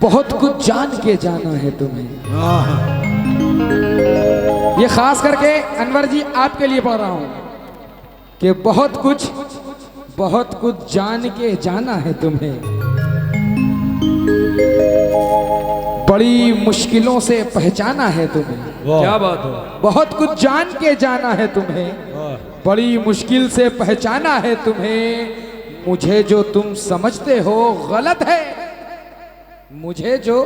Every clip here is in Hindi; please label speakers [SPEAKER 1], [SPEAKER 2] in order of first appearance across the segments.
[SPEAKER 1] बहुत कुछ जान के जाना है तुम्हें। ये खास करके अनवर जी आपके लिए पढ़ रहा हूं कि बहुत कुछ जान के जाना है तुम्हें, बड़ी मुश्किलों से पहचाना है तुम्हें।
[SPEAKER 2] क्या बात है।
[SPEAKER 1] बहुत कुछ जान के जाना है तुम्हें, बड़ी मुश्किल से पहचाना है तुम्हें। मुझे जो तुम समझते हो गलत है, मुझे जो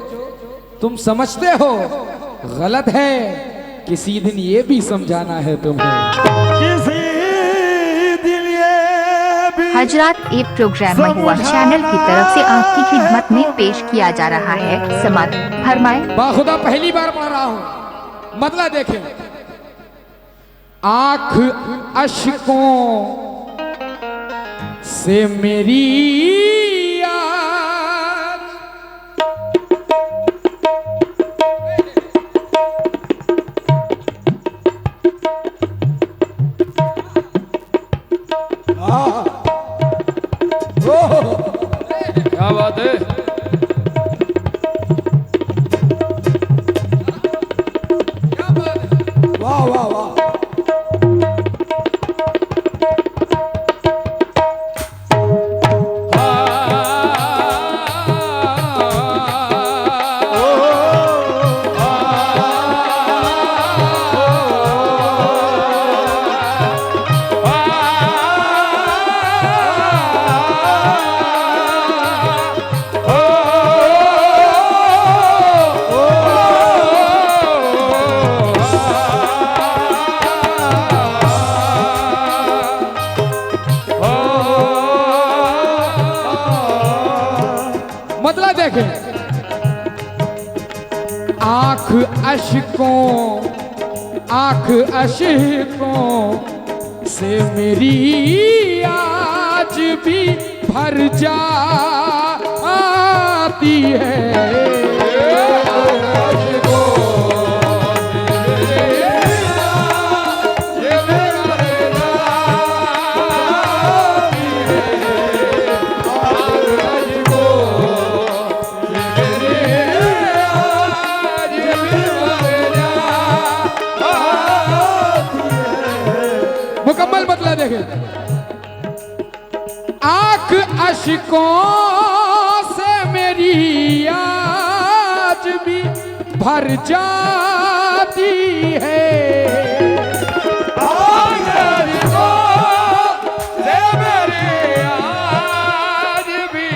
[SPEAKER 1] तुम समझते हो गलत है, किसी दिन ये भी समझाना है तुम्हें।
[SPEAKER 2] किसी दिन ये भी।
[SPEAKER 3] हजरात, एक प्रोग्राम हुआ चैनल की तरफ से आपकी खिदमत में पेश किया जा रहा है। समात फरमाए।
[SPEAKER 1] बाखुदा पहली बार पढ़ रहा हूं, मतलब देखें। आंख अश्कों से मेरी याद,
[SPEAKER 2] क्या बात है।
[SPEAKER 1] वाह वाह वाह। मतलब देखें। आंख अश्कों से मेरी आज भी भर जाती है। मुकम्मल मतलब देखें। आंख अश्कों से मेरी आज भी भर जाती है। आंख अश्कों से मेरी आज भी।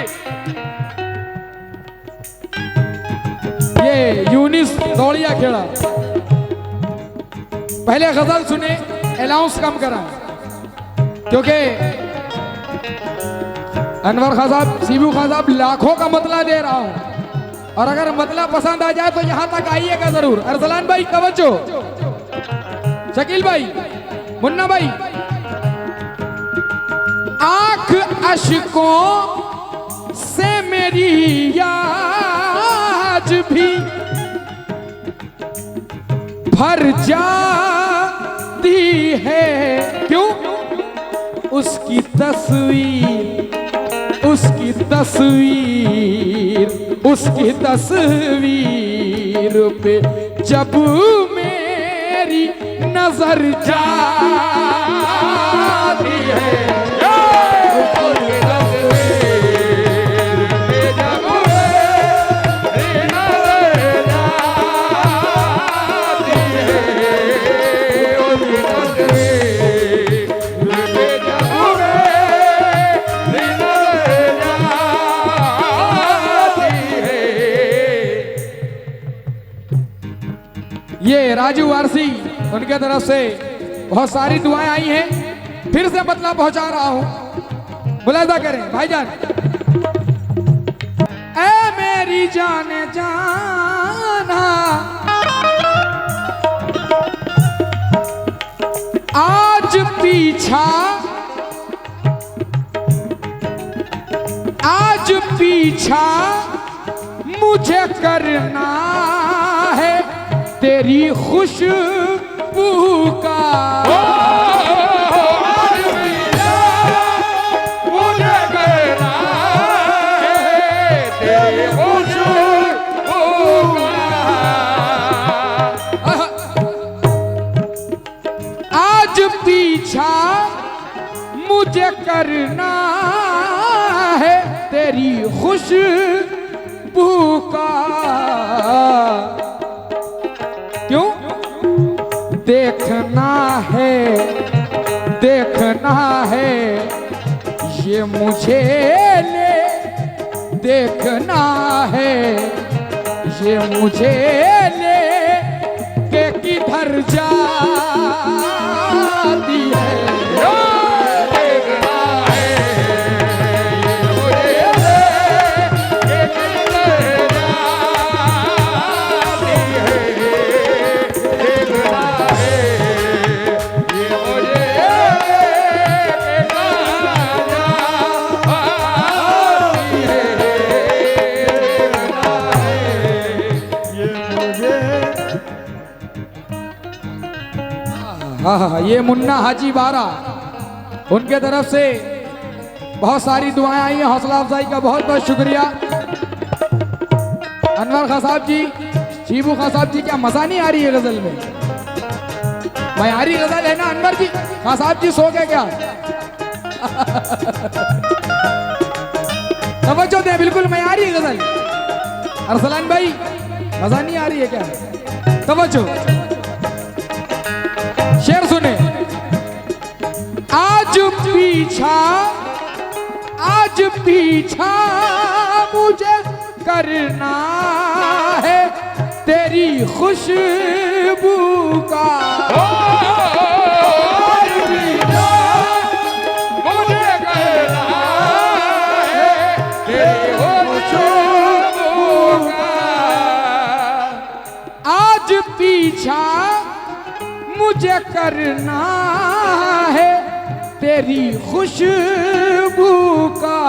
[SPEAKER 1] ये यूनिस दौड़िया खेड़ा। पहले गजल सुने, अलाउंस कम करा, क्योंकि अनवर खान साहब, सीबू खान साहब लाखों का मतला दे रहा हूं, और अगर मतला पसंद आ जाए तो यहां तक आइएगा जरूर। अरसलान भाई कवचो, शकील भाई, मुन्ना भाई। आंख अश्कों से मेरी आज भी भर जाती है। क्यों? उसकी तस्वीर पे जब मेरी नजर जाती है। ये राजू वारसी, उनके तरफ से बहुत सारी दुआएं आई हैं। फिर से मतलब पहुंचा रहा हूं, मुलाजा करें भाईजान। ऐ मेरी जाने जाना, आज पीछा मुझे करना है तेरी खुशबू का। मुझे करना है तेरी खुशबू खुशबू का। क्यों? देखना है, देखना है ये मुझे ले, देखना है ये मुझे ले के किधर जाती है। देखना है ये मुझे ले के किधर जाती है। देखना है ये मुझे ले के कहाँ जाती है।
[SPEAKER 2] ये मुझे
[SPEAKER 1] हाँ, ये मुन्ना हाजी बारा, उनके तरफ से बहुत सारी दुआएं आई हैं। हौसला अफजाई का बहुत बहुत शुक्रिया। अनवर खां साहब जी, शीबू खां साहब जी, क्या मजा नहीं आ रही है गजल में? मयारी गजल है ना अनवर जी? खां साहब जी सो गए क्या? तवज्जो दें, बिल्कुल मयारी गजल। अरसलान भाई, मजा नहीं आ रही है क्या? तवज्जो, शेर सुने। आज पीछा, आज पीछा मुझे करना है तेरी खुशबू का। आज पीछा मुझे करना है तेरी खुशबू का। आज पीछा मुझे करना है तेरी खुशबू का।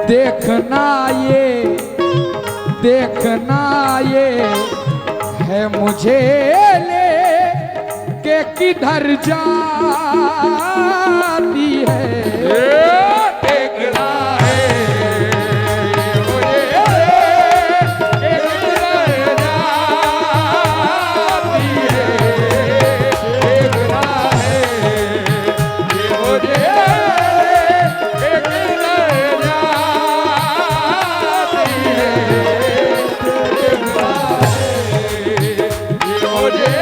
[SPEAKER 1] देखना ये, देखना ये है मुझे ले के किधर जाती है। देखना है मुझे ले के किधर जाती है। देखना है ये मुझे ले के किधर जाती है। देखना है ये मुझे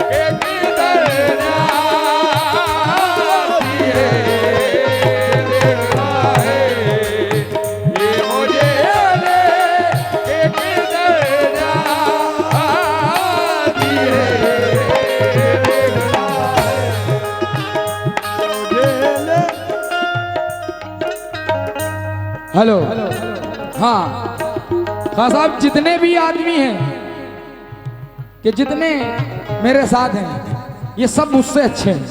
[SPEAKER 1] के किधर जाती है। देखना है ये मुझे ले के किधर जाती है। हेलो, हाँ खां साहब, जितने भी आदमी हैं कि जितने मेरे साथ हैं, ये सब मुझसे अच्छे हैं।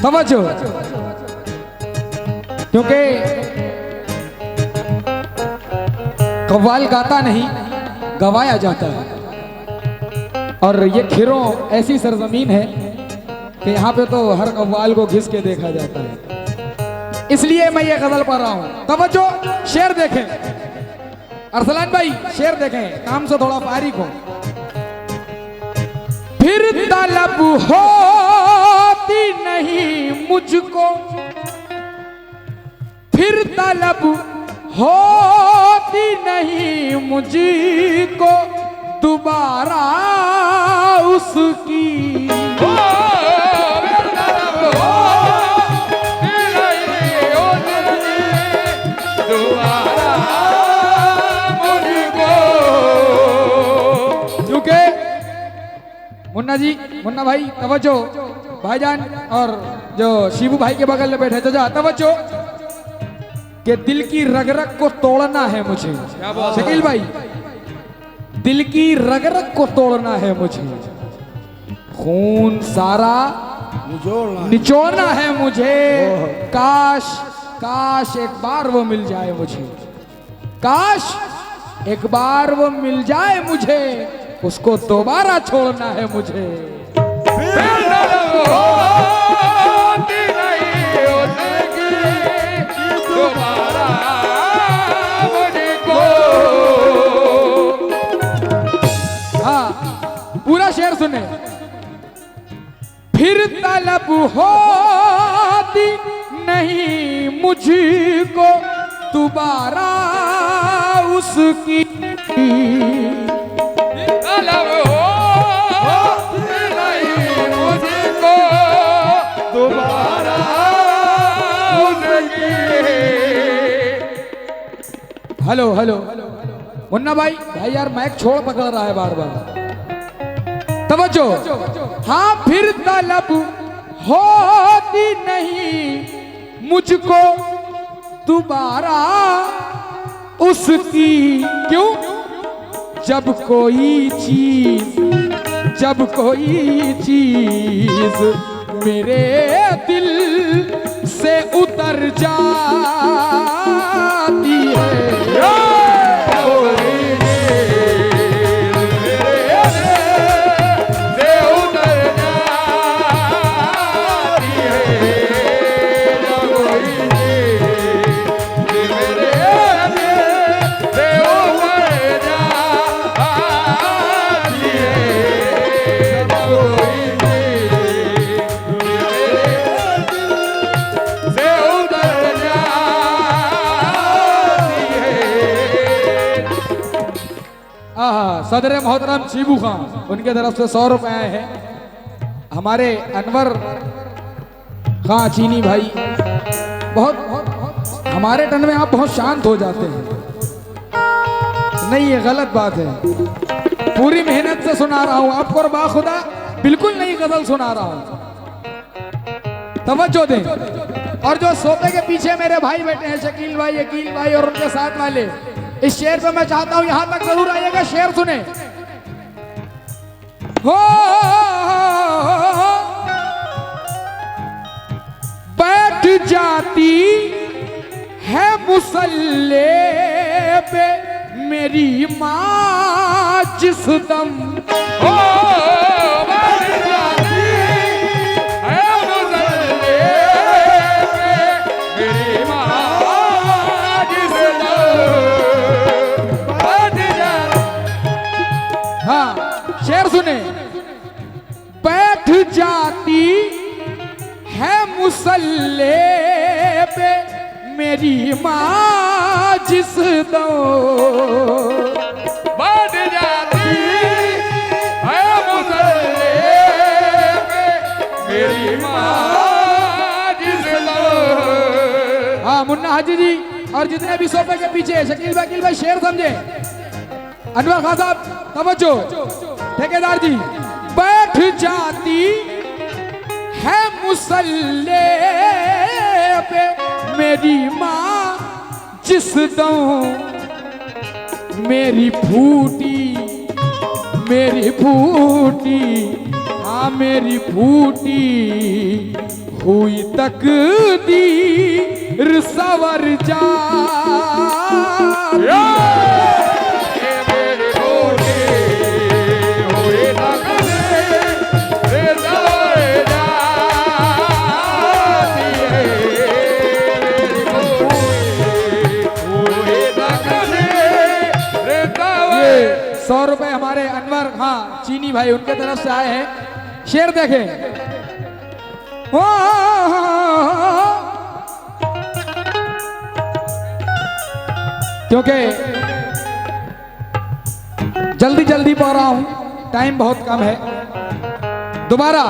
[SPEAKER 1] समझो, क्योंकि कव्वाल गाता नहीं, गवाया जाता है। और ये खिरों ऐसी सरजमीन है कि यहाँ पे तो हर कव्वाल को घिस के देखा जाता है। इसलिए मैं ये गजल पढ़ रहा हूं। तवज्जो, शेर देखें अरसलान भाई, शेर देखें, काम से थोड़ा फारिग हो। फिर तलब होती नहीं मुझको, फिर तलब होती नहीं मुझको दोबारा उसकी। मुन्ना जी, मुन्ना भाई तवज्जो, भाईजान और जो शिबू भाई के बगल में बैठे तो जा तवज्जो, कि दिल की रग रग को तोड़ना है मुझे। शकील भाई, दिल की रग रग को तोड़ना है मुझे, खून सारा निचोड़ना है मुझे। काश काश एक बार वो मिल जाए मुझे, काश एक बार वो मिल जाए मुझे, उसको दोबारा छोड़ना है मुझे। हाँ, पूरा शेर सुने। फिर तलब होती नहीं मुझ मुझको दोबारा उसकी तलब होती नहीं मुझको
[SPEAKER 2] दोबारा उसकी।
[SPEAKER 1] हेलो हेलो मुन्ना भाई भाई यार माइक छोड़ पकड़ रहा है बार बार। तवज्जो। हाँ फिर तलब होती नहीं मुझको दोबारा उसकी। क्यों? जब कोई चीज मेरे दिल से उतर जाती है। सदर मोहतरम चीबू खान उनके तरफ से 100 रुपए आए हैं। हमारे अनवर खां चीनी भाई बहुत हमारे टन में आप बहुत शांत हो जाते हैं। नहीं ये गलत बात है। पूरी मेहनत से सुना रहा हूं आपको और बाखुदा बिल्कुल नई गजल सुना रहा हूं। तवज्जो दें। और जो सोफे के पीछे मेरे भाई बैठे हैं शकील भाई अकील भाई और उनके साथ वाले, इस शेर पे मैं चाहता हूं यहां तक जरूर आइएगा, शेर सुने। हो बैठ जाती है मुसल्ले पे मेरी माँ जिस दम। हो बैठ जाती है मुसल्ले पे मेरी माँ जिस दम। हाँ शेर सुने। बैठ जाती है मुसल्ले पे मेरी माँ जिस दो। बैठ जाती है मुसल्ले पे मेरी माँ जिस दो। हाँ मुन्ना हाजी जी और जितने भी सोफे के पीछे शकील भाई शेर समझे। अनवर खान साहब तवज्जो। ठेकेदार जी बैठ जाती है मुसल्ले पे मेरी माँ जिस दम। मेरी फूटी हाँ मेरी फूटी हुई तकदीर सवर जा। ₹100 हमारे अनवर हाँ चीनी भाई उनके तरफ से आए हैं। शेर देखें। क्योंकि जल्दी पढ़ रहा हूं, टाइम बहुत कम है। दोबारा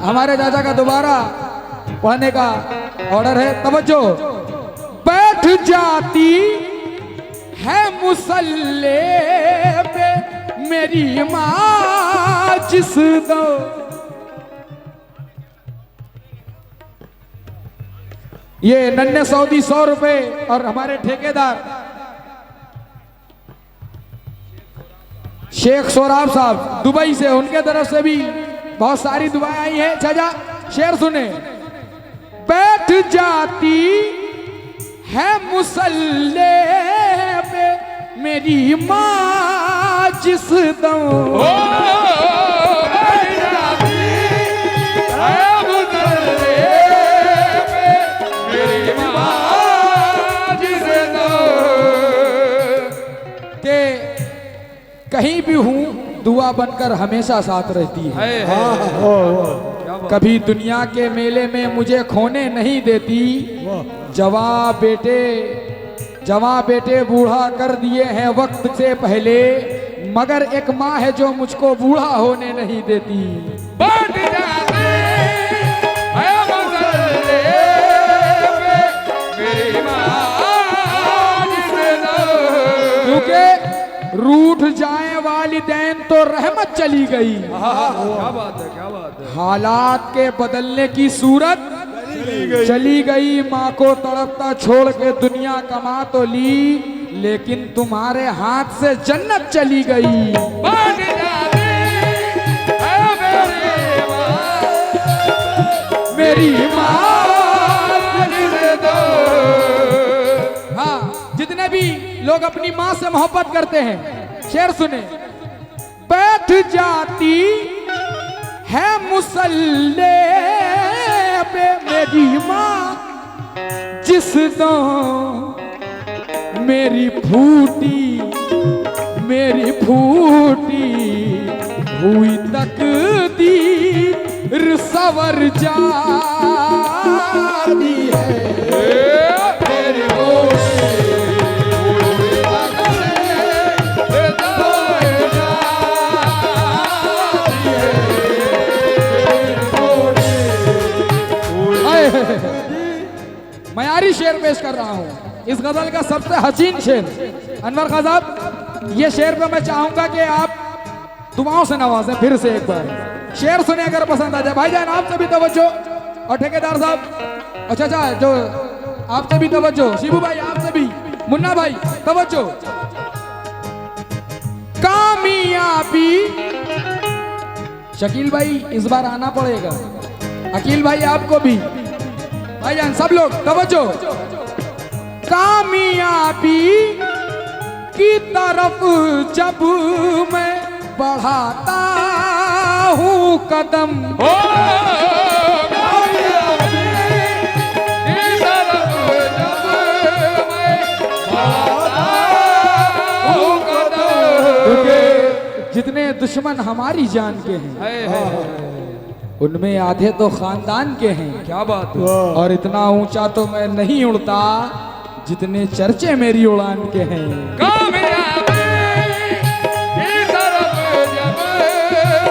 [SPEAKER 1] हमारे चाचा का दोबारा पढ़ने का ऑर्डर है। तवज्जो। बैठ जाती है मुसल्ले पे मेरी माँ जिस दो। ये नन्हे सऊदी ₹100 और हमारे ठेकेदार शेख सोराब साहब दुबई से, उनके तरफ से भी बहुत सारी दुआएं आई हैं। चाचा शेर सुने। बैठ जाती है मुसल्ले पे मेरी माँ जिस दम। कहीं भी हूँ दुआ बनकर हमेशा साथ रहती है।
[SPEAKER 2] क्या
[SPEAKER 1] कभी दुनिया के मेले में मुझे खोने नहीं देती। जवां बेटे बूढ़ा कर दिए हैं वक्त से पहले, मगर एक माँ है जो मुझको बूढ़ा होने नहीं देती।
[SPEAKER 2] बाट जाते है मसले पे मेरी माँ जिसे दो।
[SPEAKER 1] क्योंकि रूठ जाए वालिदैन तो रहमत चली गई,
[SPEAKER 2] क्या बात है, क्या बात है।
[SPEAKER 1] हालात के बदलने की सूरत चली गई। माँ को तड़पता छोड़ के दुनिया कमा तो ली, लेकिन तुम्हारे हाथ से जन्नत चली गई।
[SPEAKER 2] बाट जाते है
[SPEAKER 1] मेरी माँ
[SPEAKER 2] जिसे दो।
[SPEAKER 1] हाँ, जितने भी लोग अपनी माँ से मोहब्बत करते हैं, शेर सुने। बैठ जाती है मुसल्ले पे मेरी माँ, जिस दम मेरी फूटी हुई तकदीर सवर जाती है। मेरी मयारी शेर पेश कर रहा हूँ, इस गजल का सबसे हसीन शेर। अनवर खान साहब, ये शेर पे मैं चाहूंगा कि आप दुआओं से नवाजें। फिर से एक बार शेर सुने, अगर पसंद आ जाए। भाईजान आपसे भी तवज्जो, और ठेकेदार साहब, अच्छा जो आपसे भी तवज्जो, शिबू भाई आपसे भी, मुन्ना भाई तवज्जो। कामयाबी, शकील भाई इस बार आना पड़ेगा, अकील भाई आपको भी, भाईजान सब लोग तवज्जो। कामयाबी की तरफ जब मैं बढ़ाता हूँ कदम, जितने दुश्मन हमारी जान के हैं, उनमें आधे तो खानदान के हैं।
[SPEAKER 2] क्या बात है।
[SPEAKER 1] और इतना ऊंचा तो मैं नहीं उड़ता जितने चर्चे मेरी उड़ान के हैं।
[SPEAKER 2] कामयाबी की तरफ जब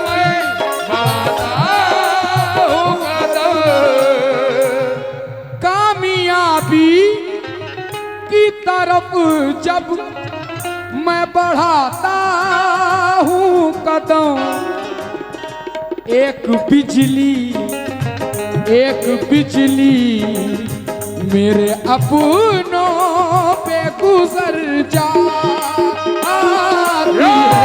[SPEAKER 2] मैं बढ़ाता हूँ कदम।
[SPEAKER 1] कामयाबी की तरफ जब मैं बढ़ाता हूँ कदम, एक बिजली मेरे अपनों पे गुजर जाती है।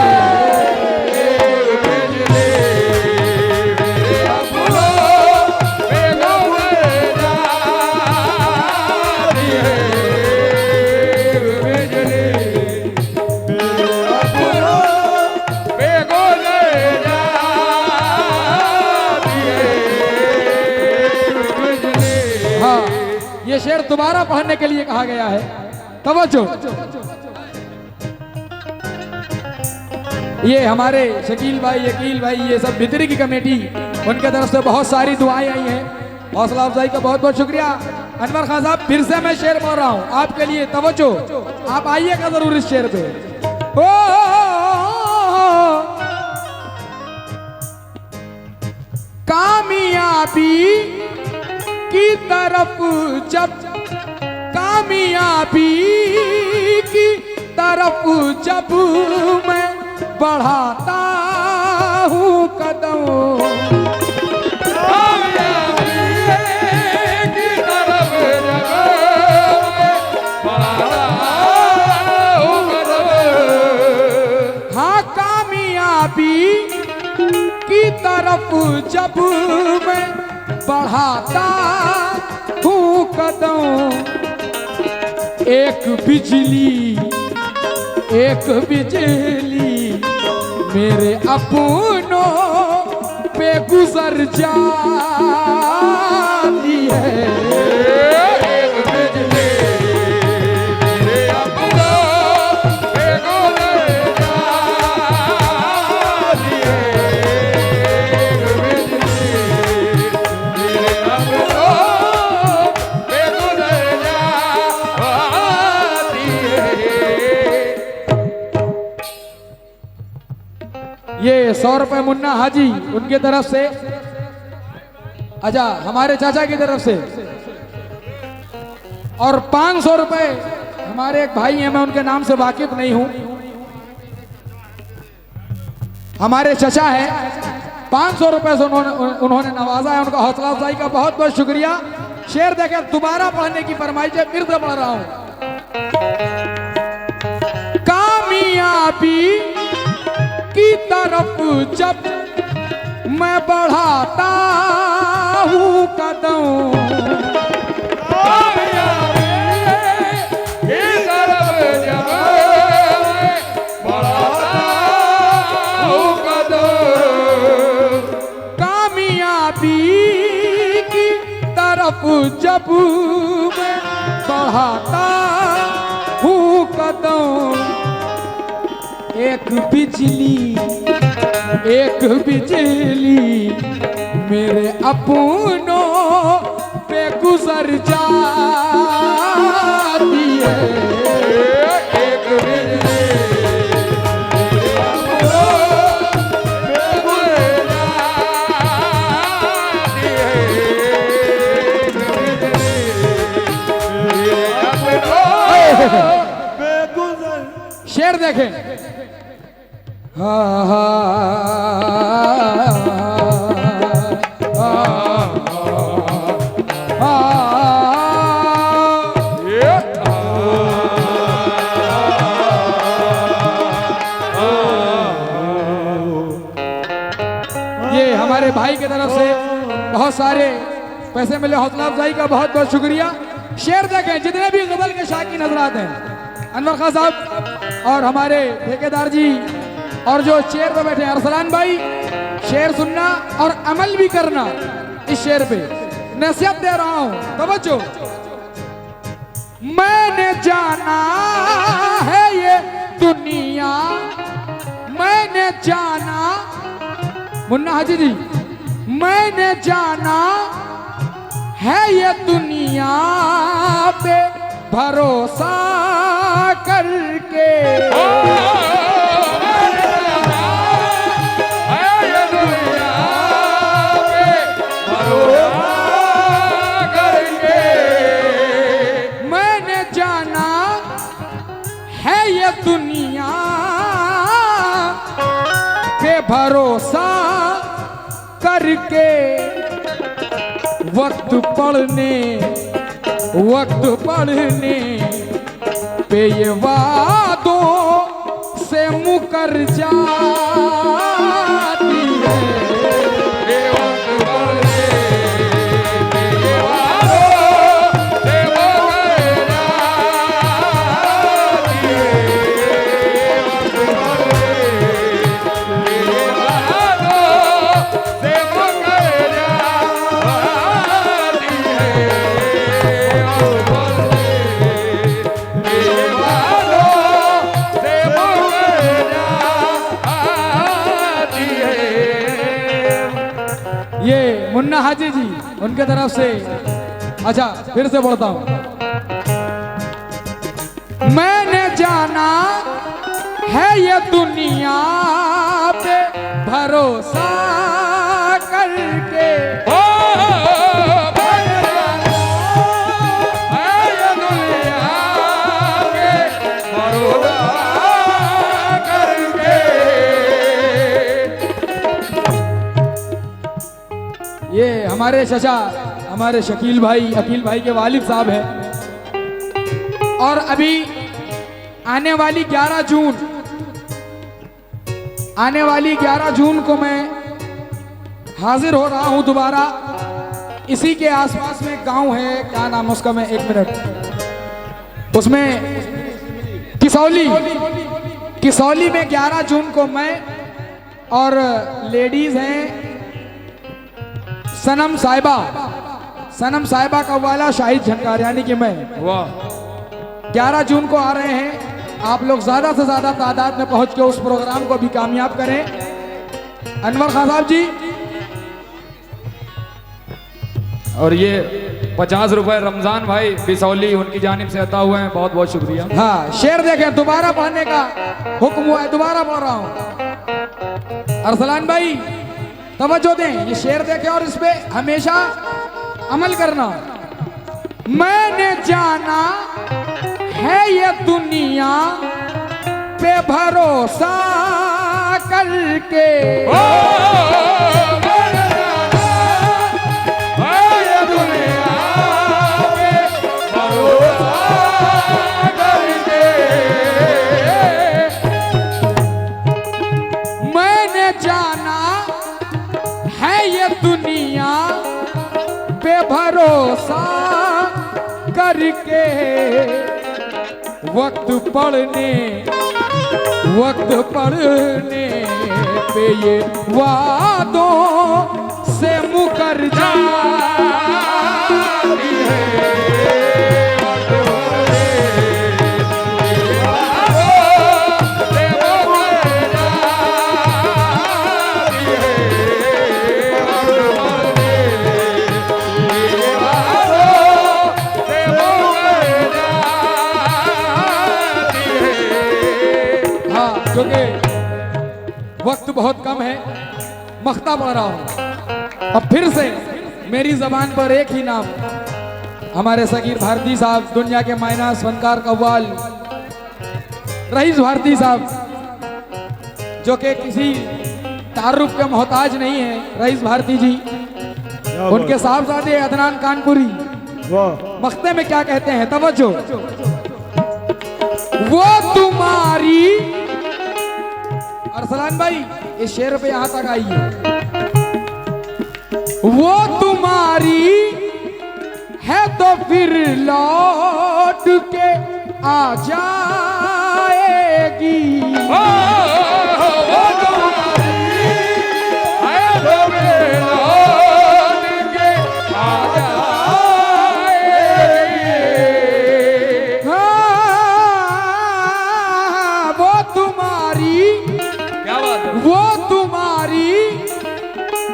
[SPEAKER 1] ये शेर दोबारा पढ़ने के लिए कहा गया है, तवज्जो। ये हमारे शकील भाई, यकील भाई, ये सब भितरी की कमेटी, उनके तरफ से बहुत सारी दुआएं आई हैं। हौसला अफजाई का बहुत बहुत शुक्रिया। अनवर खान साहब, फिर से मैं शेर बोल रहा हूँ आपके लिए, तवज्जो। आप आइएगा जरूर इस शेर पे। ओ कामयाबी की तरफ जब, कामयाबी की तरफ जब मैं बढ़ाता हूँ कदम,
[SPEAKER 2] कामयाबी की तरफ जब मैं बढ़ाता हूँ कदम।
[SPEAKER 1] हाँ, कामयाबी की तरफ जब मैं बढ़ाता हूँ कदम, एक बिजली मेरे अपनों पे गुजर जाती है।
[SPEAKER 2] एक बिजली मेरे अपनों पे गुजर जाती है। एक बिजली
[SPEAKER 1] ये 100 रुपए मुन्ना हाजी उनकी तरफ से। अच्छा, हमारे चाचा की तरफ से। और 500 रुपए हमारे एक भाई हैं, मैं उनके नाम से वाकिफ नहीं हूं, हमारे चचा है, 500 रुपए से उन्होंने नवाजा है। उनका हौसला अफजाई का बहुत बहुत शुक्रिया। शेर देखे दोबारा पढ़ने की फरमाइश है, फिर से पढ़ रहा हूं। कामयाबी की तरफ जब मैं बढ़ाता हूँ कदम, जब मैं बढ़ाता हूँ कदम, एक बिजली मेरे अपनों पे गुजर जाती है। एक बिजली शेर देखें। ये हमारे भाई की तरफ से बहुत सारे पैसे मिले, हौसला अफजाई का बहुत बहुत शुक्रिया। शेर देखें, जितने भी गजल के शायकीन हजरात हैं, अनवर खान साहब और हमारे ठेकेदार जी और जो चेयर पे बैठे हैं अरसलान भाई, शेर सुनना और अमल भी करना। इस शेर पे नसीहत दे रहा हूं, तवज्जो। मैंने जाना है ये दुनिया, मैंने जाना, मुन्ना हाजी जी, मैंने जाना है ये दुनिया पे भरोसा करके, मैंने जाना है ये दुनिया पे भरोसा करके, वक्त पढ़ने पे ये वादों से मुकर जाती है। ये मुन्ना हाजी जी उनके तरफ से। अच्छा, फिर से बोलता हूं। मैंने जाना है ये दुनिया पे भरोसा करके, ये हमारे चचा, हमारे शकील भाई, अकील भाई के वालिद साहब हैं। और अभी आने वाली 11 जून को मैं हाजिर हो रहा हूं दोबारा। इसी के आसपास में गांव है, क्या नाम उसका, मैं 1 मिनट, उसमें किसौली में 11 जून को मैं और लेडीज हैं सनम साहिबा का वाला शाहिद झनकार, यानी कि मैं, 11 जून को आ रहे हैं। आप लोग ज्यादा से ज्यादा तादाद में पहुंच के उस प्रोग्राम को भी कामयाब करें। अनवर खान साहब जी,
[SPEAKER 2] और ये 50 रुपए रमजान भाई बिसौली, उनकी जानिब से अता हुए हैं, बहुत बहुत शुक्रिया।
[SPEAKER 1] हाँ, शेर देखें, दोबारा पढ़ने का हुक्म हुआ है, दोबारा पढ़ रहा हूं। अरसलान भाई तवज्जो दें, ये शेर देखें और इस पे हमेशा अमल करना। मैंने जाना है ये दुनिया पे भरोसा करके, मैंने जाना है ये दुनिया पे भरोसा करके, वक्त पड़ने पे ये वादों से मुकर जाती है। क्योंकि वक्त बहुत कम है, मख्ता पढ़ रहा हूं। अब फिर से मेरी जबान पर एक ही नाम, हमारे सगीर भारती साहब, दुनिया के मायनास फनकार कव्वाल रईस भारती साहब, जो कि किसी तारुफ के मोहताज नहीं है। रईस भारती जी, उनके साहबजादे अदनान कानपुरी मख्ते में क्या कहते हैं, तवज्जो। वो तुम्हारी, अरसलान भाई इस शेर पे यहां तक आइए, वो तुम्हारी है तो फिर लौट के आ जाएगी, वो तुम्हारी है तो फिर लौट के आ जाएगी। हाँ, वो तुम्हारी, वो तुम्हारी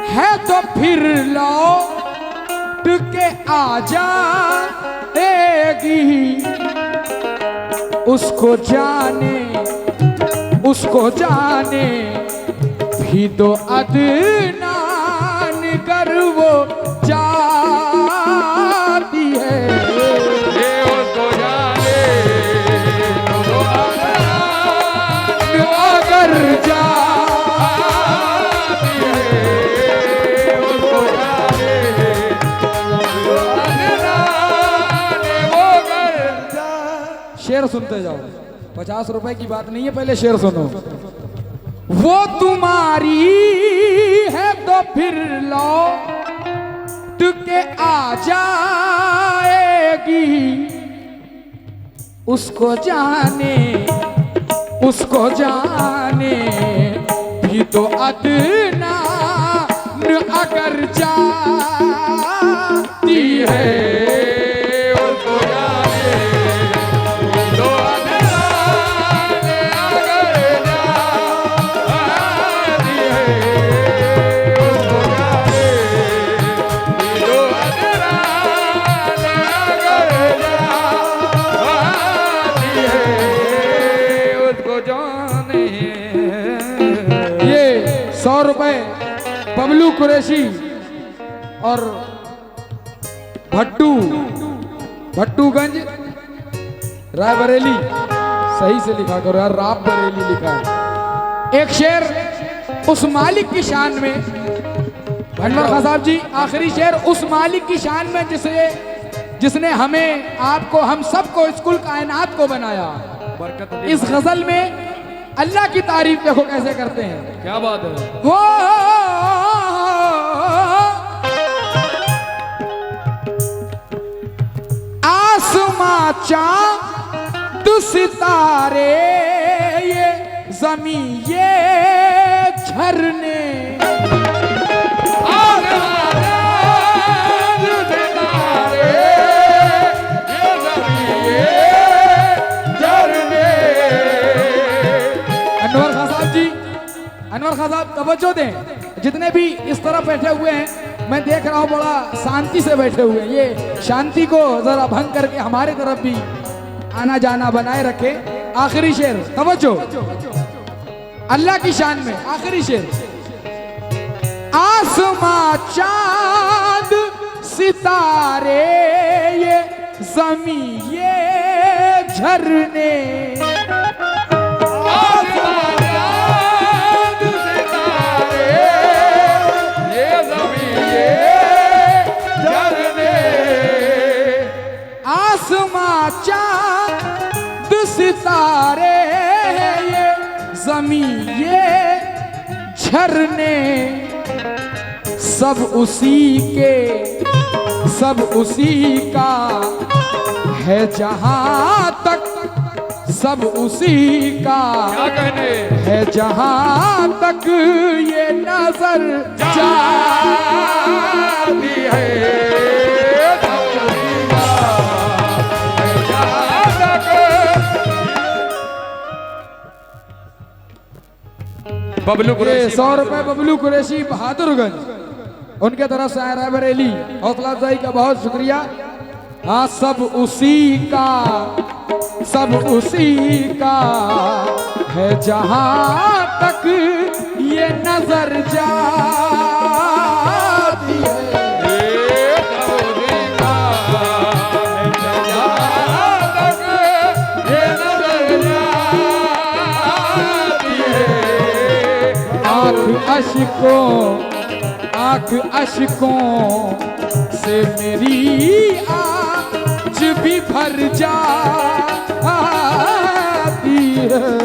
[SPEAKER 1] है तो फिर लौट के आ जाएगी। उसको जाने भी तो अदनान कर वो जाती है। उसको जाने तो अगर जा शेर सुनते जाओ, 50 रुपए की बात नहीं है, पहले शेर सुनो। वो तुम्हारी है तो फिर लौट के आ जाएगी। उसको जाने भी तो अदनान अगर जाती है। ये 100 रुपए बबलू कुरैशी और भट्टूगंज रायबरेली, सही से लिखा करो यार, राब बरेली लिखा है। एक शेर उस मालिक की शान में, अनवर खान साहब जी, आखिरी शेर उस मालिक की शान में जिसने हमें, आपको, हम सबको, इस कुल कायनात को बनाया। इस गजल में अल्लाह की तारीफ देखो कैसे करते हैं,
[SPEAKER 2] क्या बात है।
[SPEAKER 1] हो आसमां चांद सितारे, ये ज़मीं ये झरने, अनवर खान साहब तवज्जो दें, जितने भी इस तरफ बैठे हुए हैं, मैं देख रहा हूँ बड़ा शांति से बैठे हुए हैं। ये शांति को जरा भंग करके हमारे तरफ भी आना जाना बनाए रखे। आखिरी शेर तवज्जो। अल्लाह की शान में आखिरी शेर। आसमां चांद सितारे ये ज़मीं ये झरने,
[SPEAKER 2] आसमां चांद सितारे ये ज़मीं ये झरने,
[SPEAKER 1] आसमां चांद सितारे ये ज़मीं ये झरने, सब उसी के सब उसी का है जहां तक, सब उसी का
[SPEAKER 2] क्या कहने
[SPEAKER 1] है जहां तक ये नजर जाती है।
[SPEAKER 2] बबलू
[SPEAKER 1] ये
[SPEAKER 2] कुरैशी
[SPEAKER 1] 100 रुपए बबलू कुरैशी बहादुरगंज, उनके तरफ से आया रायबरेली, हौसला अफजाई का बहुत शुक्रिया। हाँ, सब उसी का सब उसी का है जहां तक ये नजर जाती है। आँख अश्कों से मेरी आज भी भर जाती है।